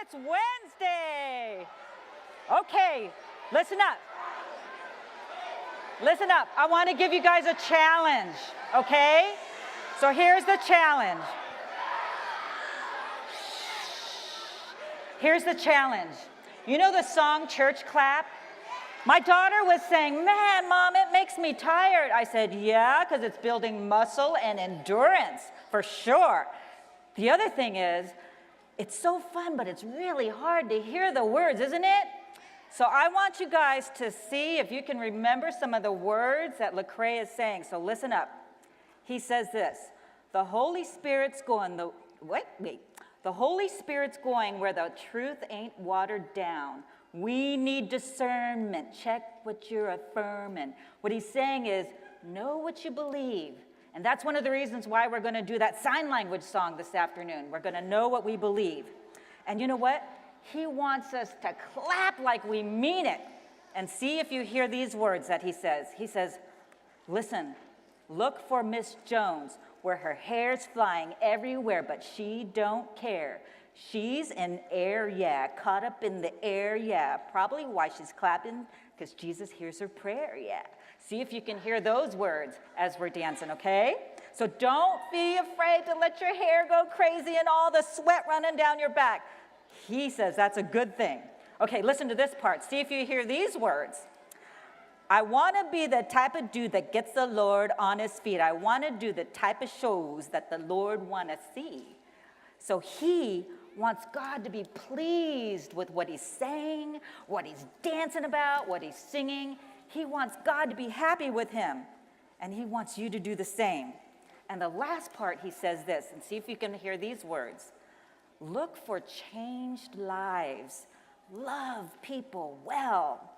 It's Wednesday. Okay, listen up. Listen up. I want to give you guys a challenge, okay? So here's the challenge. Here's the challenge. You know the song Church Clap? My daughter was saying, man, Mom, it makes me tired. I said, yeah, because it's building muscle and endurance, for sure. The other thing is, it's so fun, but it's really hard to hear the words, isn't it? So I want you guys to see if you can remember some of the words that Lecrae is saying. So listen up. He says this, the Holy Spirit's going, the Holy Spirit's going where the truth ain't watered down. We need discernment. Check what you're affirming. What he's saying is, know what you believe. And that's one of the reasons why we're going to do that sign language song this afternoon. We're going to know what we believe. And you know what? He wants us to clap like we mean it. And see if you hear these words that he says. He says, listen, look for Miss Jones, where her hair's flying everywhere, but she don't care. She's in air, yeah, caught up in the air, yeah. Probably why she's clapping, because Jesus hears her prayer, yeah. See if you can hear those words as we're dancing, okay? So don't be afraid to let your hair go crazy and all the sweat running down your back. He says that's a good thing. Okay, listen to this part. See if you hear these words. I want to be the type of dude that gets the Lord on his feet. I want to do the type of shows that the Lord want to see. So he wants God to be pleased with what he's saying, what he's dancing about, what he's singing. He wants God to be happy with him, and he wants you to do the same. And the last part, he says this, and see if you can hear these words. Look for changed lives. Love people well.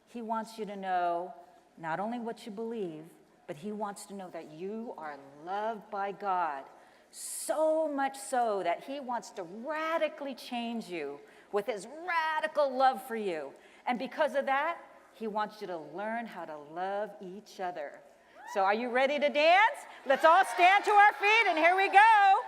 He wants you to know not only what you believe, but he wants to know that you are loved by God. So much so that he wants to radically change you with his radical love for you. And because of that, he wants you to learn how to love each other. So are you ready to dance? Let's all stand to our feet, and here we go.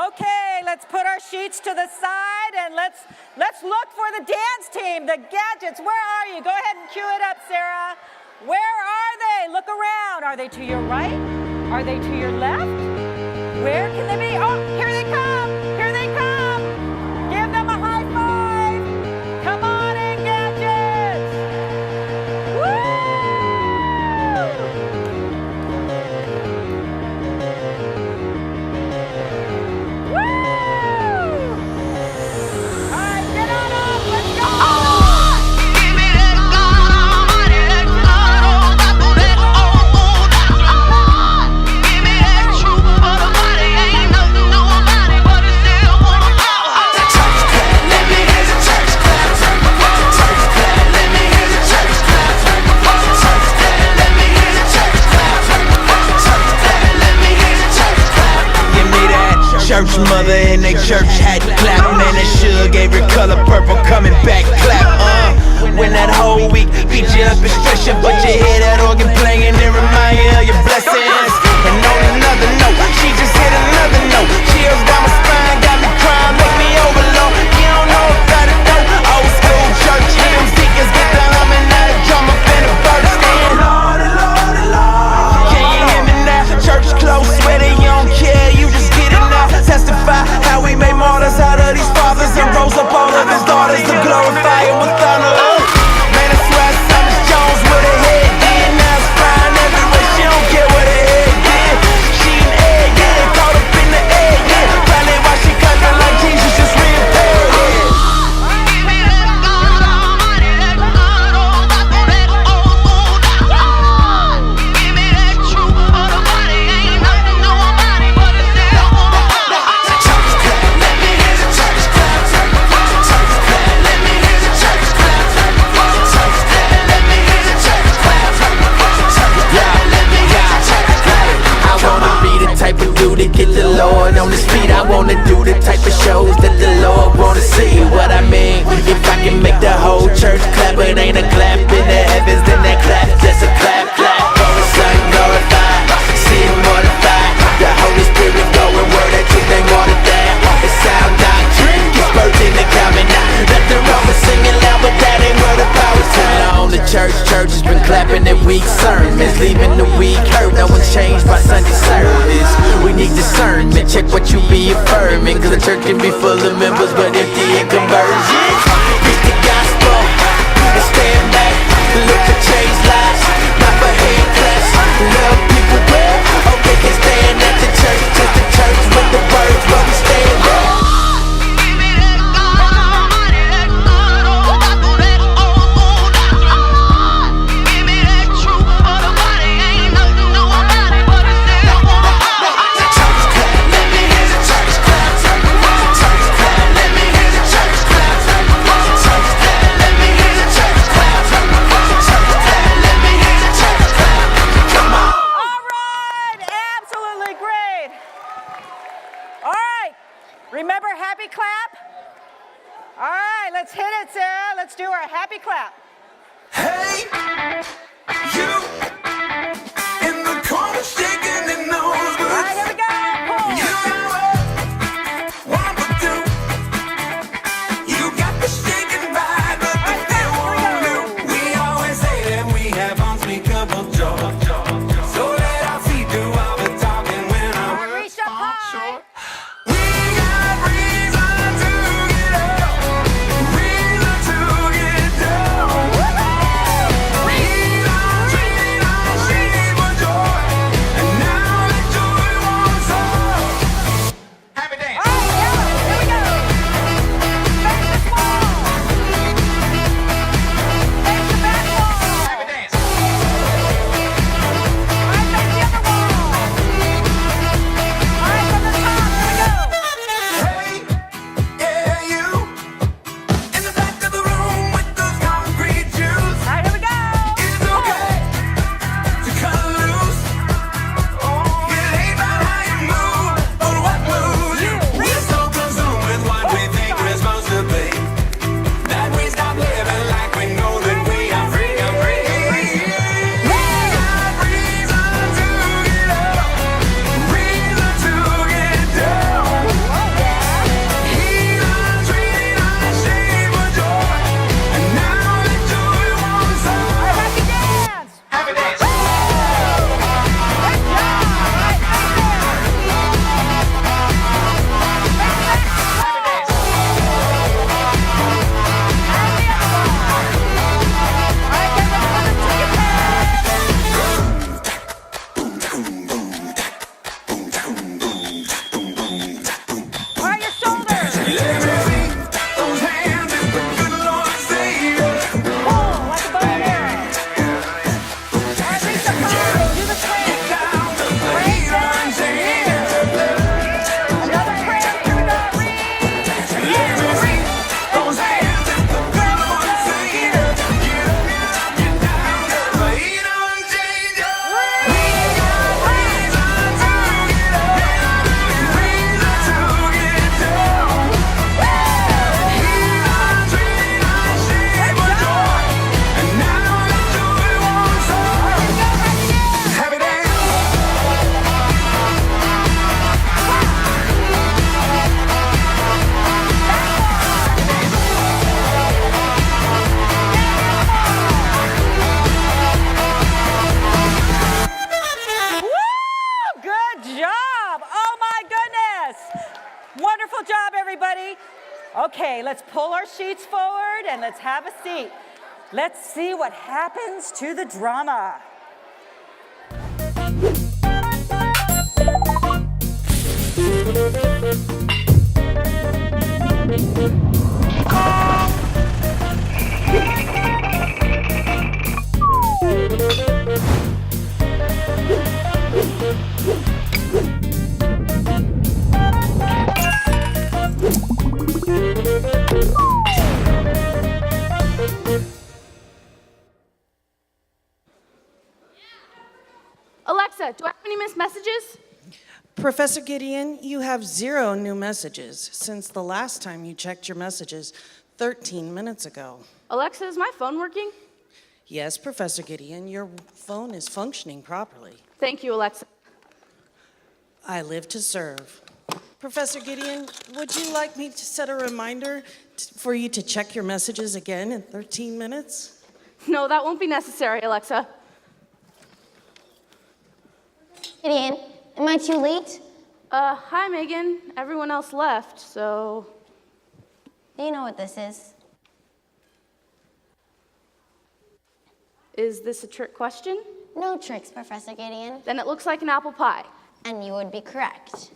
Okay, let's put our sheets to the side, and let's look for the dance team, the gadgets. Where are you? Go ahead and cue it up, Sarah. Where are they? Look around. Are they to your right? Are they to your left? Where can they be? Oh, here they come. Here they come. Give them a high five. Come on in, gadgets. Woo! Woo! All right, get on up. Let's go. Church mother in they church hat clap. Man, that sugar gave her color purple coming back clap. When that whole week beat you up and stress you, but you hear that organ playing and remind you of your blessings. And on another note, she just hit another note. Chills down my spine, got me crying, make me overload. You don't know about it though. Old school church hymns, deacons get the humming, now the drum up in the verse. Lordy, Lordy, Lord. Can you hear me now? Church close, sweater, you don't care, you just get it now. Testify how we made martyrs out of these fathers and rose up all of his daughters to glorify him with thunder. Man, I swear I saw Miss Jones with her head, and now it's fine. week sermons, leaving the week hurt. No one's changed by Sunday service. We need discernment, check what you be affirming, cause the church can be full of members but empty in conversion. Preach the gospel and stand back. Look to change lives, not for hand claps. Love people well, okay, can stand at the church, just the church with the words, but we stand up. Remember happy clap? All right, let's hit it, Sarah. Let's do our happy clap. Hey, you in the corner shaking the nose. All right, here we go. Pull. You want to do. You got the shaking vibe, but the feel won't do. We always say that we have unspeakable joy. So let our feet do all the talking when I'm Reach up high. Wonderful job, everybody. Okay, let's pull our sheets forward and let's have a seat. Let's see what happens to the drama. Alexa, do I have any missed messages? Professor Gideon, you have 0 new messages since the last time you checked your messages 13 minutes ago. Alexa, is my phone working? Yes, Professor Gideon, your phone is functioning properly. Thank you, Alexa. I live to serve. Professor Gideon, would you like me to set a reminder for you to check your messages again in 13 minutes? No, that won't be necessary, Alexa. Gideon, am I too late? Hi, Megan. Everyone else left, so... Do you know what this is? Is this a trick question? No tricks, Professor Gideon. Then it looks like an apple pie. And you would be correct.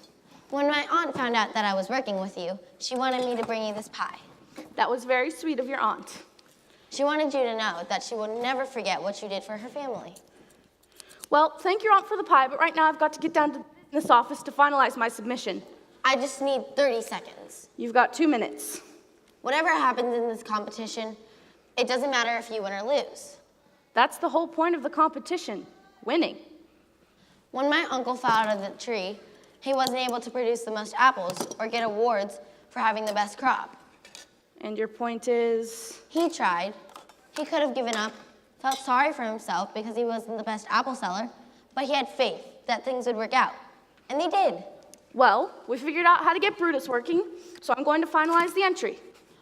When my aunt found out that I was working with you, she wanted me to bring you this pie. That was very sweet of your aunt. She wanted you to know that she will never forget what you did for her family. Well, thank your aunt for the pie, but right now I've got to get down to the business office to finalize my submission. I just need 30 seconds. You've got 2 minutes. Whatever happens in this competition, it doesn't matter if you win or lose. That's the whole point of the competition, winning. When my uncle fell out of the tree, he wasn't able to produce the most apples or get awards for having the best crop. And your point is? He tried. He could have given up, felt sorry for himself because he wasn't the best apple seller, but he had faith that things would work out. And they did. Well, we figured out how to get Brutus working, so I'm going to finalize the entry.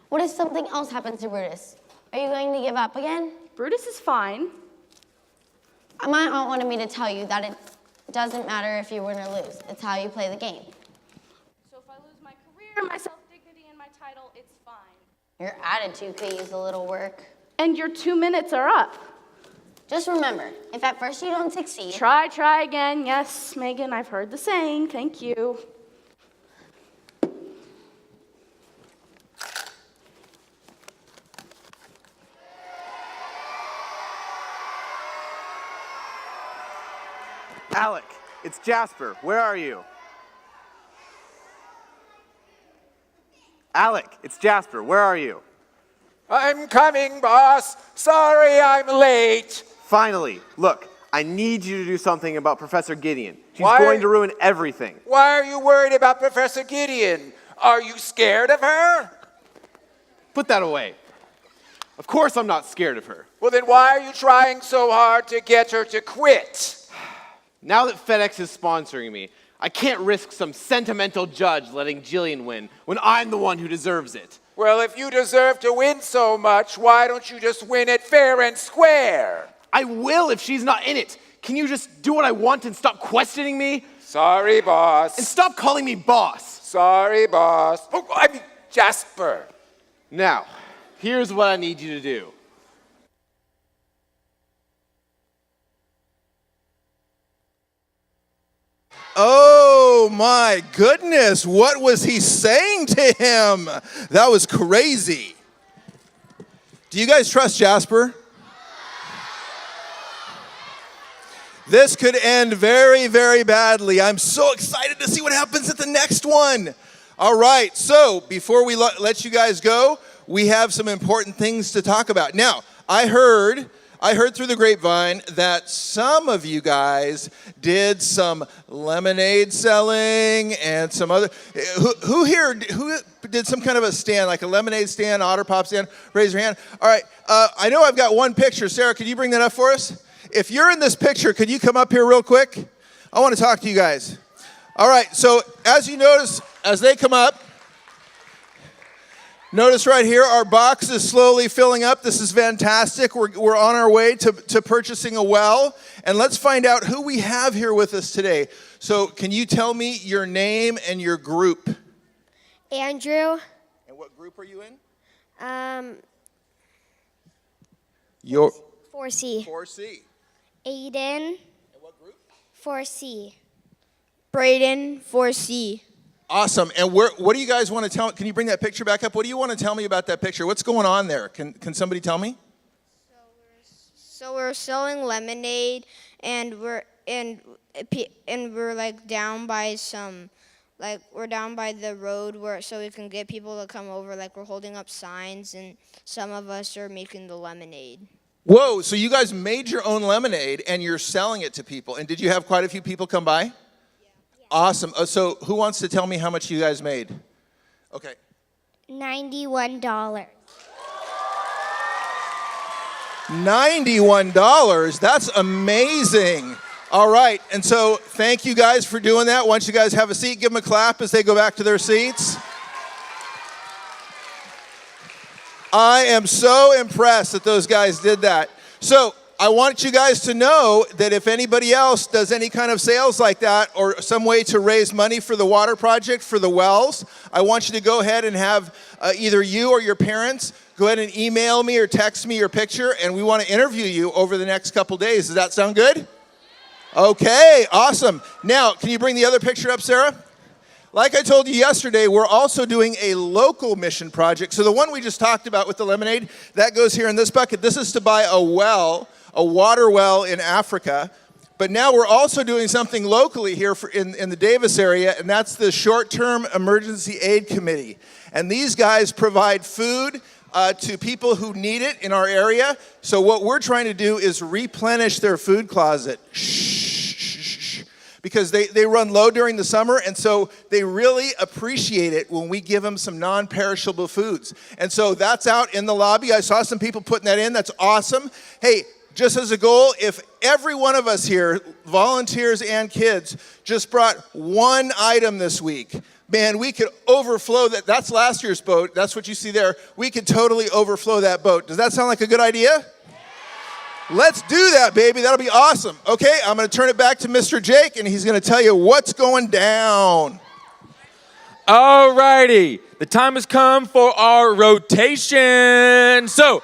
What if something else happens to Brutus? Are you going to give up again? Brutus is fine. My aunt wanted me to tell you that it doesn't matter if you win or lose. It's how you play the game. So if I lose my career, my self-dignity, and my title, it's fine. Your attitude could use a little work. And your 2 minutes are up. Just remember, if at first you don't succeed... Try again. Yes, Megan, I've heard the saying. Thank you. Alec, it's Jasper. Where are you? Alec, it's Jasper. Where are you? I'm coming, boss. Sorry I'm late. Finally. Look, I need you to do something about Professor Gideon. She's Why- going to ruin everything. Why are you worried about Professor Gideon? Are you scared of her? Put that away. Of course I'm not scared of her. Well, then why are you trying so hard to get her to quit? Now that FedEx is sponsoring me, I can't risk some sentimental judge letting Jillian win when I'm the one who deserves it. Well, if you deserve to win so much, why don't you just win it fair and square? I will if she's not in it. Can you just do what I want and stop questioning me? Sorry, boss. And stop calling me boss. Sorry, boss. Oh, I mean, Jasper. Now, here's what I need you to do. Oh my goodness, what was he saying to him? That was crazy. Do you guys trust Jasper? This could end very, very badly. I'm so excited to see what happens at the next one. All right, so before we let you guys go, we have some important things to talk about. Now, I heard through the grapevine that some of you guys did some lemonade selling and some other. Who did some kind of a stand, like a lemonade stand, Otter Pop stand? Raise your hand. All right. I know I've got one picture. Sarah, could you bring that up for us? If you're in this picture, could you come up here real quick? I want to talk to you guys. All right. So as you notice, as they come up, notice right here, our box is slowly filling up. This is fantastic. We're on our way to purchasing a well. And let's find out who we have here with us today. So can you tell me your name and your group? Andrew. And what group are you in? Your 4C. 4C. Aiden. And what group? 4C. Braden, 4C. Awesome. And what do you guys want to tell? Can you bring that picture back up? What do you want to tell me about that picture? What's going on there? Can somebody tell me? So we're selling lemonade, and we're like down by some, like we're down by the road so we can get people to come over. Like we're holding up signs, and some of us are making the lemonade. Whoa! So you guys made your own lemonade, and you're selling it to people. And did you have quite a few people come by? Awesome. So who wants to tell me how much you guys made? Okay. $91. $91. That's amazing. All right. And so thank you guys for doing that. Once you guys have a seat, give them a clap as they go back to their seats. I am so impressed that those guys did that. So I want you guys to know that if anybody else does any kind of sales like that or some way to raise money for the water project, for the wells, I want you to go ahead and have either you or your parents go ahead and email me or text me your picture, and we want to interview you over the next couple days. Does that sound good? Okay, awesome. Now, can you bring the other picture up, Sarah? Like I told you yesterday, we're also doing a local mission project. So the one we just talked about with the lemonade, that goes here in this bucket. This is to buy a well, a water well in Africa. But now we're also doing something locally here in the Davis area, and that's the Short-Term Emergency Aid Committee. And these guys provide food to people who need it in our area. So what we're trying to do is replenish their food closet. Because they run low during the summer, and so they really appreciate it when we give them some non-perishable foods. And so that's out in the lobby. I saw some people putting that in. That's awesome. Hey, just as a goal, if every one of us here, volunteers and kids, just brought one item this week, man, we could overflow that. That's last year's boat. That's what you see there. We could totally overflow that boat. Does that sound like a good idea? Let's do that, baby. That'll be awesome. Okay, I'm going to turn it back to Mr. Jake, and he's going to tell you what's going down. All righty. The time has come for our rotation. So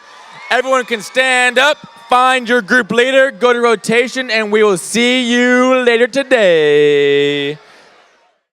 everyone can stand up, find your group leader, go to rotation, and we will see you later today.